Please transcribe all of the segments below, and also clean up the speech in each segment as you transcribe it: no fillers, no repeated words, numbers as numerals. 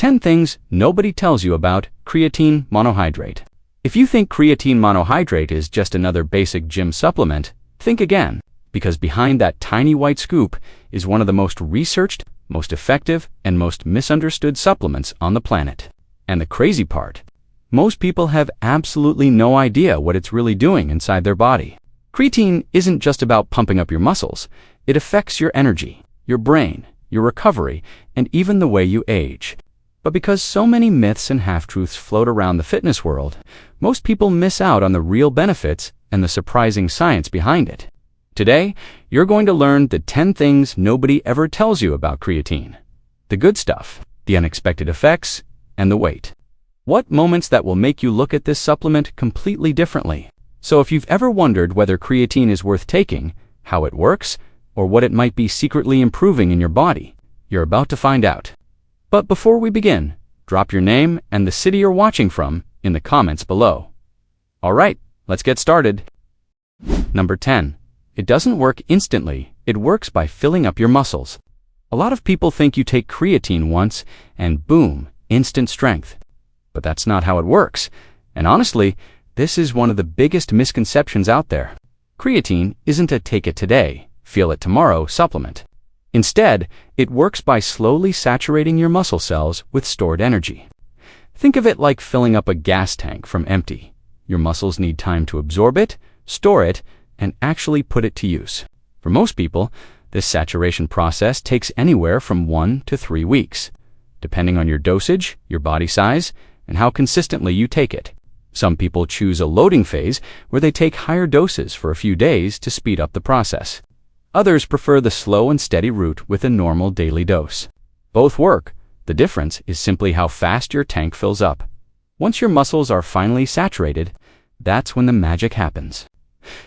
10 things nobody tells you about creatine monohydrate. If you think creatine monohydrate is just another basic gym supplement, think again, because behind that tiny white scoop is one of the most researched, most effective, and most misunderstood supplements on the planet. And the crazy part, most people have absolutely no idea what it's really doing inside their body. Creatine isn't just about pumping up your muscles. It affects your energy, your brain, your recovery, and even the way you age. But because so many myths and half-truths float around the fitness world, most people miss out on the real benefits and the surprising science behind it. Today, you're going to learn the 10 things nobody ever tells you about creatine. The good stuff, the unexpected effects, and the wait. What moments that will make you look at this supplement completely differently. So if you've ever wondered whether creatine is worth taking, how it works, or what it might be secretly improving in your body, you're about to find out. But before we begin, drop your name and the city you're watching from in the comments below. Alright, let's get started. Number 10. It doesn't work instantly, it works by filling up your muscles. A lot of people think you take creatine once and boom, instant strength. But that's not how it works. And honestly, this is one of the biggest misconceptions out there. Creatine isn't a take it today, feel it tomorrow supplement. Instead, it works by slowly saturating your muscle cells with stored energy. Think of it like filling up a gas tank from empty. Your muscles need time to absorb it, store it, and actually put it to use. For most people, this saturation process takes anywhere from 1 to 3 weeks, depending on your dosage, your body size, and how consistently you take it. Some people choose a loading phase where they take higher doses for a few days to speed up the process. Others prefer the slow and steady route with a normal daily dose. Both work. The difference is simply how fast your tank fills up. Once your muscles are finally saturated, that's when the magic happens.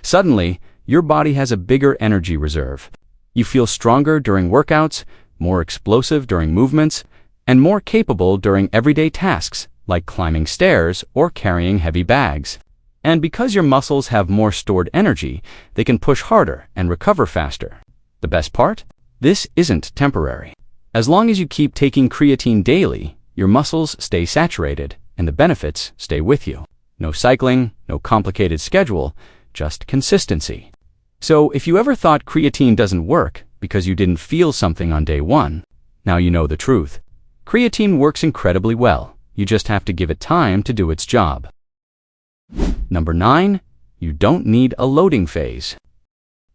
Suddenly, your body has a bigger energy reserve. You feel stronger during workouts, more explosive during movements, and more capable during everyday tasks like climbing stairs or carrying heavy bags. And because your muscles have more stored energy, they can push harder and recover faster. The best part? This isn't temporary. As long as you keep taking creatine daily, your muscles stay saturated and the benefits stay with you. No cycling, no complicated schedule, just consistency. So if you ever thought creatine doesn't work because you didn't feel something on day one, now you know the truth. Creatine works incredibly well. You just have to give it time to do its job. Number 9. You don't need a loading phase.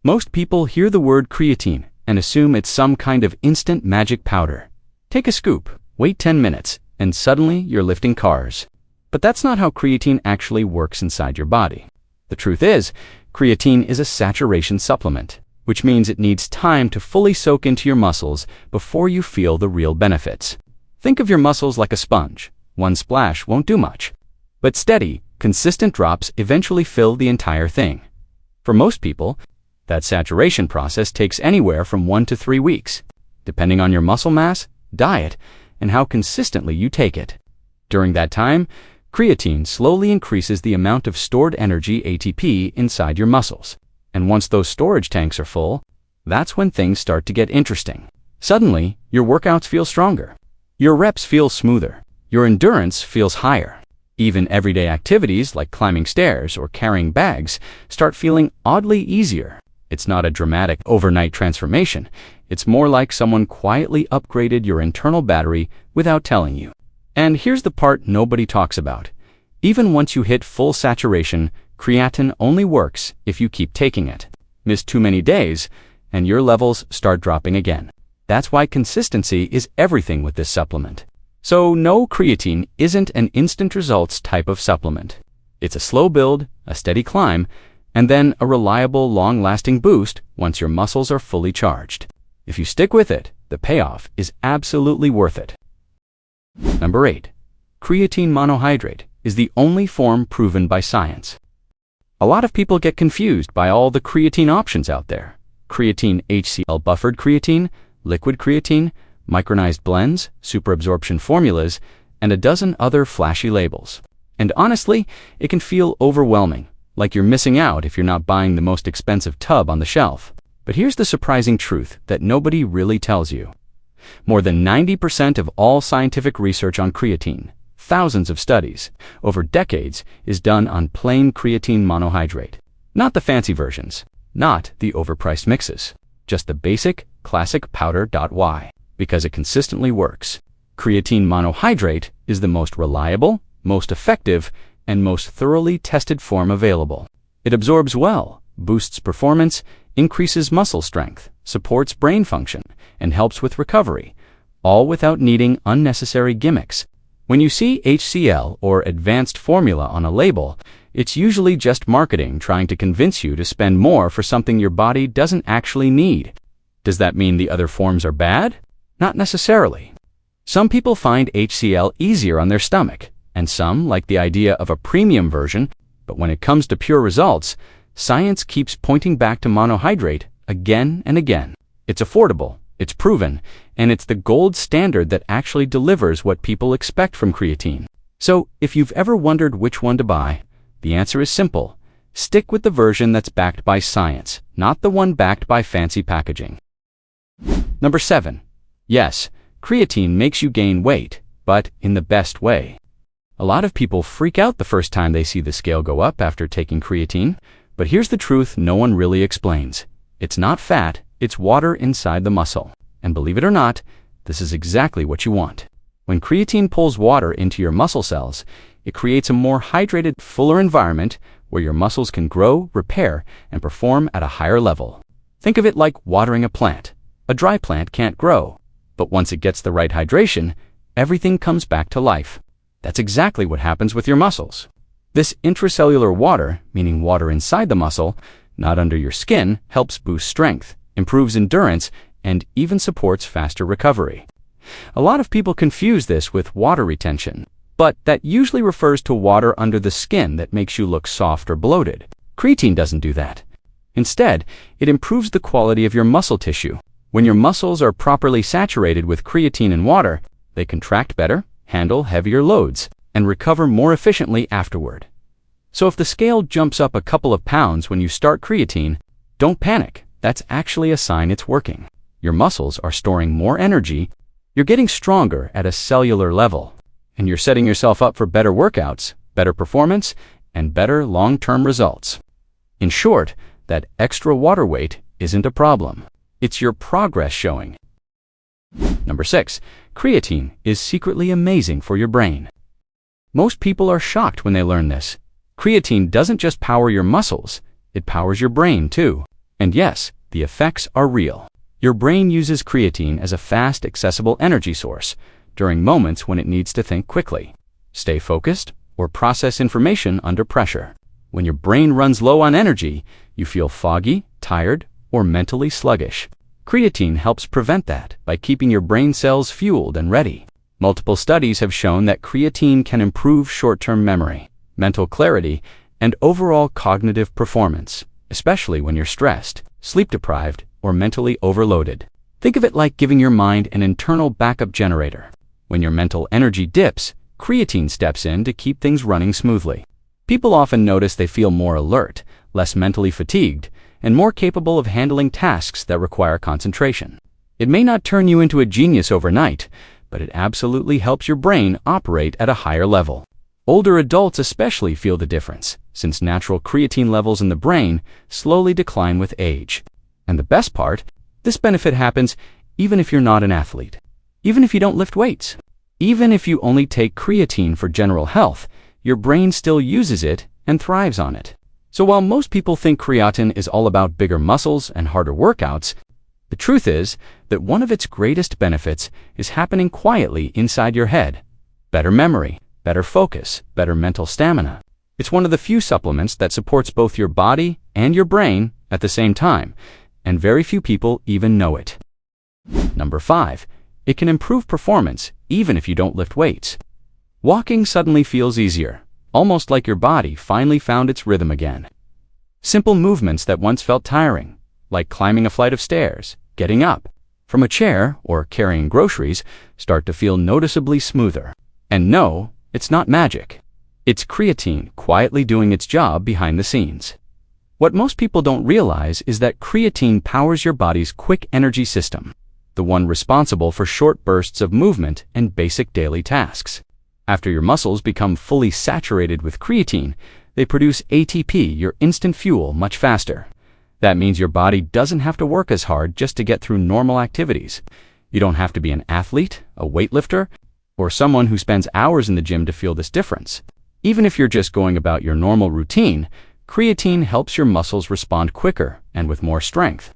Most people hear the word creatine and assume it's some kind of instant magic powder. Take a scoop, wait 10 minutes, and suddenly you're lifting cars. But that's not how creatine actually works inside your body. The truth is, creatine is a saturation supplement, which means it needs time to fully soak into your muscles before you feel the real benefits. Think of your muscles like a sponge. One splash won't do much. But steady, consistent drops eventually fill the entire thing. For most people, that saturation process takes anywhere from 1 to 3 weeks, depending on your muscle mass, diet, and how consistently you take it. During that time, creatine slowly increases the amount of stored energy ATP inside your muscles. And once those storage tanks are full, that's when things start to get interesting. Suddenly, your workouts feel stronger. Your reps feel smoother. Your endurance feels higher. Even everyday activities like climbing stairs or carrying bags start feeling oddly easier. It's not a dramatic overnight transformation. It's more like someone quietly upgraded your internal battery without telling you. And here's the part nobody talks about. Even once you hit full saturation, creatine only works if you keep taking it. Miss too many days, and your levels start dropping again. That's why consistency is everything with this supplement. So no, creatine isn't an instant results type of supplement. It's a slow build, a steady climb, and then a reliable, long-lasting boost once your muscles are fully charged. If you stick with it, the payoff is absolutely worth it. Number 8. Creatine monohydrate is the only form proven by science. A lot of people get confused by all the creatine options out there. Creatine HCl buffered creatine, liquid creatine, micronized blends, superabsorption formulas, and a dozen other flashy labels. And honestly, it can feel overwhelming, like you're missing out if you're not buying the most expensive tub on the shelf. But here's the surprising truth that nobody really tells you. More than 90% of all scientific research on creatine, thousands of studies, over decades, is done on plain creatine monohydrate. Not the fancy versions, not the overpriced mixes, just the basic, classic powder.y, because it consistently works. Creatine monohydrate is the most reliable, most effective, and most thoroughly tested form available. It absorbs well, boosts performance, increases muscle strength, supports brain function, and helps with recovery, all without needing unnecessary gimmicks. When you see HCl or advanced formula on a label, it's usually just marketing trying to convince you to spend more for something your body doesn't actually need. Does that mean the other forms are bad? Not necessarily. Some people find HCl easier on their stomach, and some like the idea of a premium version, but when it comes to pure results, science keeps pointing back to monohydrate again and again. It's affordable, it's proven, and it's the gold standard that actually delivers what people expect from creatine. So, if you've ever wondered which one to buy, the answer is simple. Stick with the version that's backed by science, not the one backed by fancy packaging. Number 7. Yes, creatine makes you gain weight, but in the best way. A lot of people freak out the first time they see the scale go up after taking creatine, but here's the truth no one really explains. It's not fat, it's water inside the muscle. And believe it or not, this is exactly what you want. When creatine pulls water into your muscle cells, it creates a more hydrated, fuller environment where your muscles can grow, repair, and perform at a higher level. Think of it like watering a plant. A dry plant can't grow, but once it gets the right hydration, everything comes back to life. That's exactly what happens with your muscles. This intracellular water, meaning water inside the muscle, not under your skin, helps boost strength, improves endurance, and even supports faster recovery. A lot of people confuse this with water retention, but that usually refers to water under the skin that makes you look soft or bloated. Creatine doesn't do that. Instead, it improves the quality of your muscle tissue. When your muscles are properly saturated with creatine and water, they contract better, handle heavier loads, and recover more efficiently afterward. So if the scale jumps up a couple of pounds when you start creatine, don't panic. That's actually a sign it's working. Your muscles are storing more energy, you're getting stronger at a cellular level, and you're setting yourself up for better workouts, better performance, and better long-term results. In short, that extra water weight isn't a problem. It's your progress showing. Number 6. Creatine is secretly amazing for your brain. Most people are shocked when they learn this. Creatine doesn't just power your muscles, it powers your brain too. And yes, the effects are real. Your brain uses creatine as a fast, accessible energy source during moments when it needs to think quickly, stay focused, or process information under pressure. When your brain runs low on energy, you feel foggy, tired, or mentally sluggish. Creatine helps prevent that by keeping your brain cells fueled and ready. Multiple studies have shown that creatine can improve short-term memory, mental clarity, and overall cognitive performance, especially when you're stressed, sleep-deprived, or mentally overloaded. Think of it like giving your mind an internal backup generator. When your mental energy dips, creatine steps in to keep things running smoothly. People often notice they feel more alert, less mentally fatigued, and more capable of handling tasks that require concentration. It may not turn you into a genius overnight, but it absolutely helps your brain operate at a higher level. Older adults especially feel the difference, since natural creatine levels in the brain slowly decline with age. And the best part, this benefit happens even if you're not an athlete, even if you don't lift weights, even if you only take creatine for general health, your brain still uses it and thrives on it. So while most people think creatine is all about bigger muscles and harder workouts, the truth is that one of its greatest benefits is happening quietly inside your head. Better memory, better focus, better mental stamina. It's one of the few supplements that supports both your body and your brain at the same time, and very few people even know it. Number 5. It can improve performance even if you don't lift weights. Walking suddenly feels easier, almost like your body finally found its rhythm again. Simple movements that once felt tiring, like climbing a flight of stairs, getting up from a chair, or carrying groceries, start to feel noticeably smoother. And no, it's not magic. It's creatine quietly doing its job behind the scenes. What most people don't realize is that creatine powers your body's quick energy system. the one responsible for short bursts of movement and basic daily tasks. After your muscles become fully saturated with creatine, they produce ATP, your instant fuel, much faster. That means your body doesn't have to work as hard just to get through normal activities. You don't have to be an athlete, a weightlifter, or someone who spends hours in the gym to feel this difference. Even if you're just going about your normal routine, creatine helps your muscles respond quicker and with more strength.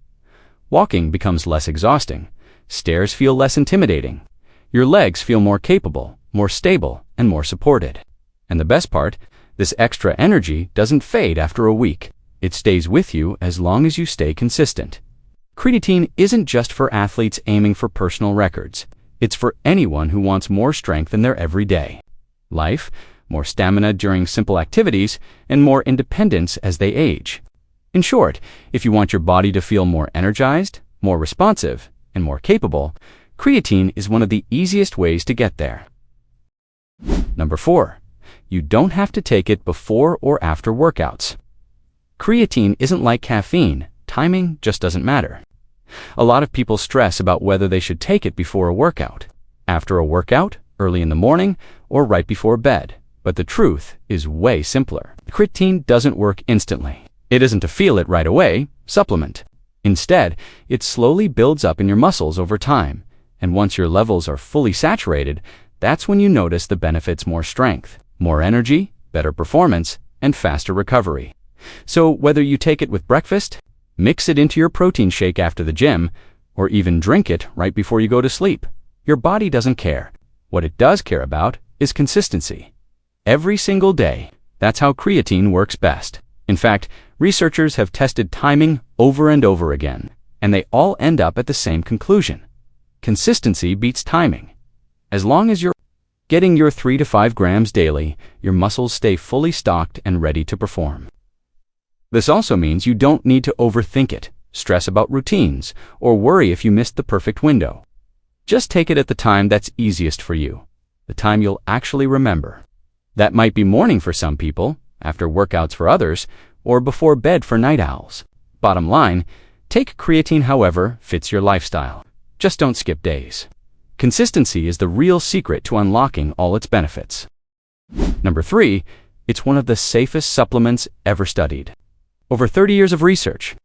Walking becomes less exhausting. Stairs feel less intimidating. Your legs feel more capable, more stable, and more supported. And the best part, this extra energy doesn't fade after a week. It stays with you as long as you stay consistent. Creatine isn't just for athletes aiming for personal records. It's for anyone who wants more strength in their everyday life, more stamina during simple activities, and more independence as they age. In short, if you want your body to feel more energized, more responsive, and more capable, creatine is one of the easiest ways to get there. Number 4. You don't have to take it before or after workouts. Creatine isn't like caffeine. Timing just doesn't matter. A lot of people stress about whether they should take it before a workout, after a workout, early in the morning, or right before bed. But the truth is way simpler. Creatine doesn't work instantly. It isn't a feel-it-right-away supplement. Instead, it slowly builds up in your muscles over time, and once your levels are fully saturated, that's when you notice the benefits: more strength, more energy, better performance, and faster recovery. So whether you take it with breakfast, mix it into your protein shake after the gym, or even drink it right before you go to sleep, your body doesn't care. What it does care about is consistency. Every single day. That's how creatine works best. In fact, researchers have tested timing over and over again, and they all end up at the same conclusion. Consistency beats timing. As long as you're getting your 3 to 5 grams daily, your muscles stay fully stocked and ready to perform. This also means you don't need to overthink it, stress about routines, or worry if you missed the perfect window. Just take it at the time that's easiest for you, the time you'll actually remember. That might be morning for some people, after workouts for others, or before bed for night owls. Bottom line, take creatine however fits your lifestyle. Just don't skip days. Consistency is the real secret to unlocking all its benefits. Number 3, it's one of the safest supplements ever studied. Over 30 years of research,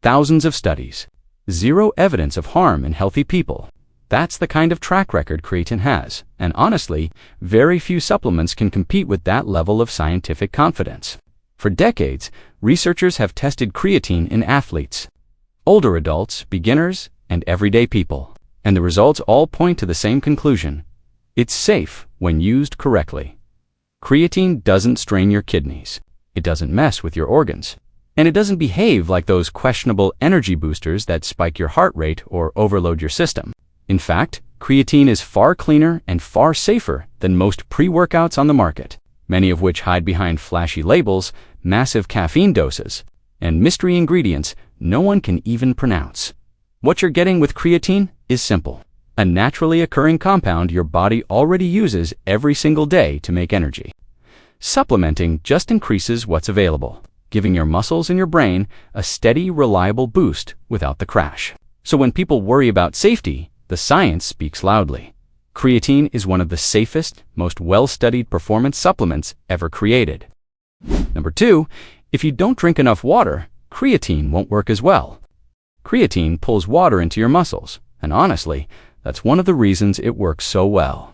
thousands of studies, zero evidence of harm in healthy people. That's the kind of track record creatine has, and honestly, very few supplements can compete with that level of scientific confidence. For decades, researchers have tested creatine in athletes, older adults, beginners, and everyday people, and the results all point to the same conclusion. It's safe when used correctly. Creatine doesn't strain your kidneys. It doesn't mess with your organs. And it doesn't behave like those questionable energy boosters that spike your heart rate or overload your system. In fact, creatine is far cleaner and far safer than most pre-workouts on the market, many of which hide behind flashy labels, massive caffeine doses, and mystery ingredients no one can even pronounce. What you're getting with creatine is simple: a naturally occurring compound your body already uses every single day to make energy. Supplementing just increases what's available, giving your muscles and your brain a steady, reliable boost without the crash. So when people worry about safety, the science speaks loudly. Creatine is one of the safest, most well-studied performance supplements ever created. Number 2, if you don't drink enough water, creatine won't work as well. Creatine pulls water into your muscles, and honestly, that's one of the reasons it works so well.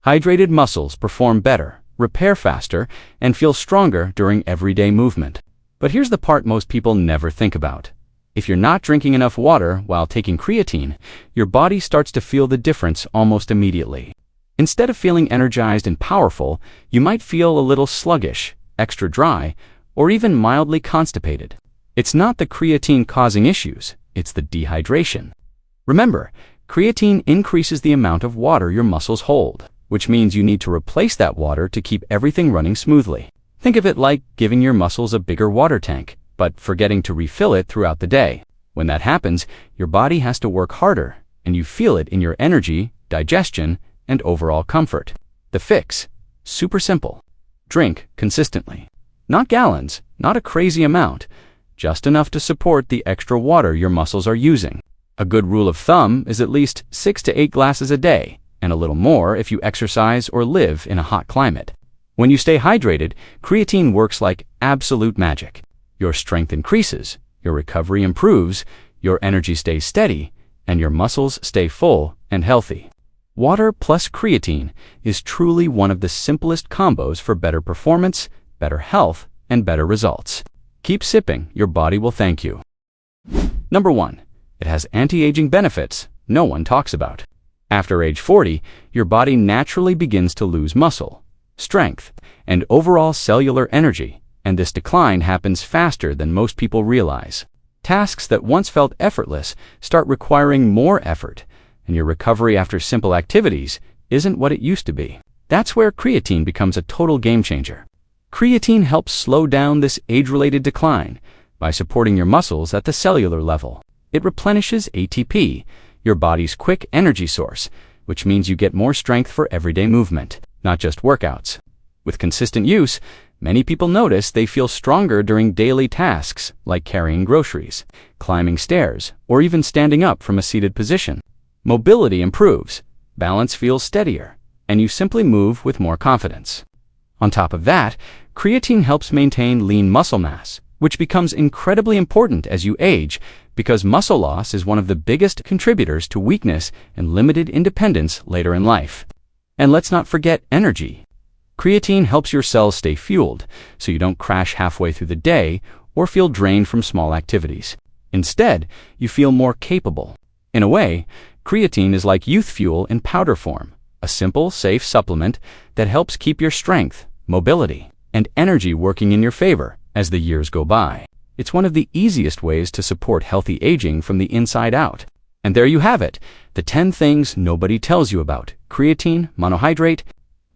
Hydrated muscles perform better, repair faster, and feel stronger during everyday movement. But here's the part most people never think about. If you're not drinking enough water while taking creatine, your body starts to feel the difference almost immediately. Instead of feeling energized and powerful, you might feel a little sluggish, extra dry, or even mildly constipated. It's not the creatine causing issues, it's the dehydration. Remember, creatine increases the amount of water your muscles hold, which means you need to replace that water to keep everything running smoothly. Think of it like giving your muscles a bigger water tank, but forgetting to refill it throughout the day. When that happens, your body has to work harder, and you feel it in your energy, digestion, and overall comfort. The fix: super simple. Drink consistently. Not gallons, not a crazy amount, just enough to support the extra water your muscles are using. A good rule of thumb is at least 6 to 8 glasses a day, and a little more if you exercise or live in a hot climate. When you stay hydrated, creatine works like absolute magic. Your strength increases, your recovery improves, your energy stays steady, and your muscles stay full and healthy. Water plus creatine is truly one of the simplest combos for better performance, better health, and better results. Keep sipping, your body will thank you. Number 1. It has anti-aging benefits no one talks about. After age 40, your body naturally begins to lose muscle, strength, and overall cellular energy, and this decline happens faster than most people realize. Tasks that once felt effortless start requiring more effort, and your recovery after simple activities isn't what it used to be. That's where creatine becomes a total game changer. Creatine helps slow down this age-related decline by supporting your muscles at the cellular level. It replenishes ATP, your body's quick energy source, which means you get more strength for everyday movement, not just workouts. With consistent use, many people notice they feel stronger during daily tasks like carrying groceries, climbing stairs, or even standing up from a seated position. Mobility improves, balance feels steadier, and you simply move with more confidence. On top of that, creatine helps maintain lean muscle mass, which becomes incredibly important as you age because muscle loss is one of the biggest contributors to weakness and limited independence later in life. And let's not forget energy. Creatine helps your cells stay fueled so you don't crash halfway through the day or feel drained from small activities. Instead, you feel more capable. In a way, creatine is like youth fuel in powder form, a simple, safe supplement that helps keep your strength, mobility, and energy working in your favor as the years go by. It's one of the easiest ways to support healthy aging from the inside out. And there you have it, the 10 things nobody tells you about creatine monohydrate.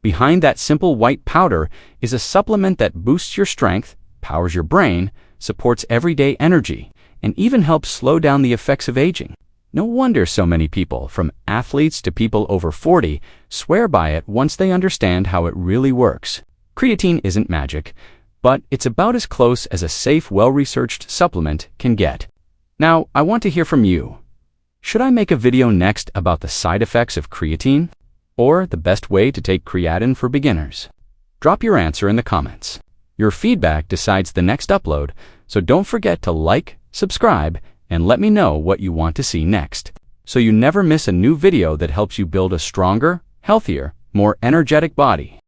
Behind that simple white powder is a supplement that boosts your strength, powers your brain, supports everyday energy, and even helps slow down the effects of aging. No wonder so many people, from athletes to people over 40, swear by it once they understand how it really works. Creatine isn't magic, but it's about as close as a safe, well-researched supplement can get. Now, I want to hear from you. Should I make a video next about the side effects of creatine? Or the best way to take creatine for beginners? Drop your answer in the comments. Your feedback decides the next upload, so don't forget to like, subscribe, and let me know what you want to see next, so you never miss a new video that helps you build a stronger, healthier, more energetic body.